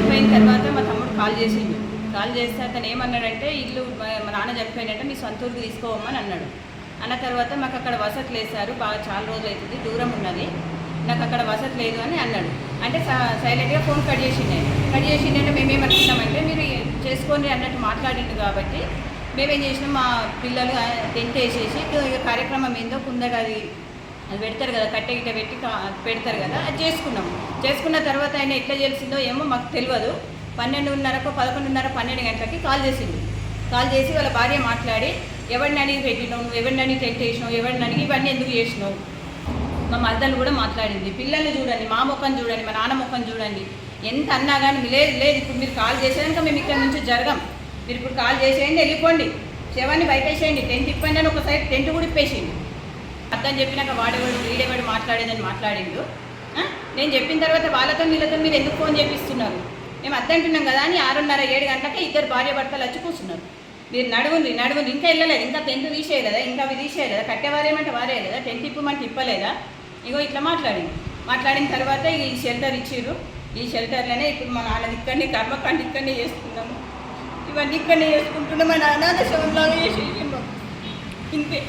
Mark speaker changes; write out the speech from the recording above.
Speaker 1: చనిపోయిన తర్వాత మా తమ్ముడు కాల్ చేసిండు. కాల్ చేస్తే అతను ఏమన్నాడంటే, ఇల్లు మా నాన్న చనిపోయినట్టే మీ సొంత ఊరికి తీసుకోవమ్మని అన్నాడు. అన్న తర్వాత మాకు అక్కడ వసతి లేదు సార్, బాగా చాలా రోజులు అవుతుంది, దూరం ఉన్నది, నాకు అక్కడ వసతి లేదు అని అన్నాడు. అంటే సైలెంట్గా ఫోన్ కట్ చేసిండే మేమేమనుకున్నామంటే మీరు చేసుకోండి అన్నట్టు మాట్లాడిండు. కాబట్టి మేమేం చేసినాం, మా పిల్లలు టెంట్ వేసేసి కార్యక్రమం ఏందో కుందట అది పెడతారు కదా, కట్టె గిట్ట పెట్టి పెడతారు కదా, అది చేసుకున్న తర్వాత ఆయన ఎట్లా తెలిసిందో ఏమో మాకు తెలియదు. 12:30, 11:30, 12 గంటలకి కాల్ చేసి వాళ్ళ భార్య మాట్లాడి, ఎవరిని అడిగి పెట్టినావు, నువ్వు ఎవరిని అడిగి టెంట్ వేసినావు, ఎవరిని అడిగి ఇవన్నీ ఎందుకు చేసినావు. మా మద్దలు కూడా మాట్లాడింది. పిల్లల్ని చూడండి, మా ముఖం చూడండి, మా నాన్న ముఖం చూడండి, ఎంత అన్నా కానీ లేదు ఇప్పుడు మీరు కాల్ చేసేదాక మేము ఇక్కడ నుంచి జరగం, మీరు ఇప్పుడు కాల్ చేసేయండి, వెళ్ళిపోండి, శవాన్ని బయటేసేయండి, టెంట్ ఇప్పండి అని ఒక సైడ్ టెంట్ కూడా ఇప్పేసింది. అర్థం చెప్పినాక వీడేవాడు మాట్లాడేదని మాట్లాడిండు. నేను చెప్పిన తర్వాత వాళ్ళతో వీళ్ళతో మీరు ఎందుకు ఫోన్ చేపిస్తున్నారు, మేము అద్దంటున్నాం కదా అని 6:30, 7 గంటలకే ఇద్దరు భార్య భర్తలు వచ్చి కూర్చున్నారు. మీరు నడువుంది ఇంకా వెళ్ళలేదు, ఇంకా టెంట్ తీసేయలేదా, ఇంకా అవి తీసేయలేదా, కట్టేవారేమంటే వారేయలేదా, టెంట్ ఇప్పమంటే ఇప్పలేదా. ఇగో ఇట్లా మాట్లాడిన తర్వాత ఈ షెల్టర్ ఇచ్చిర్రు. ఈ షెల్టర్లోనే ఇప్పుడు మా నాన్నది ఇక్కడనే కర్మకాండ ఇక్కడనే చేసుకున్నాము, ఇవన్నీ ఇక్కడనే చేసుకుంటున్నాం. మా నాన్న శవంలాగా చేసి ఇంతే.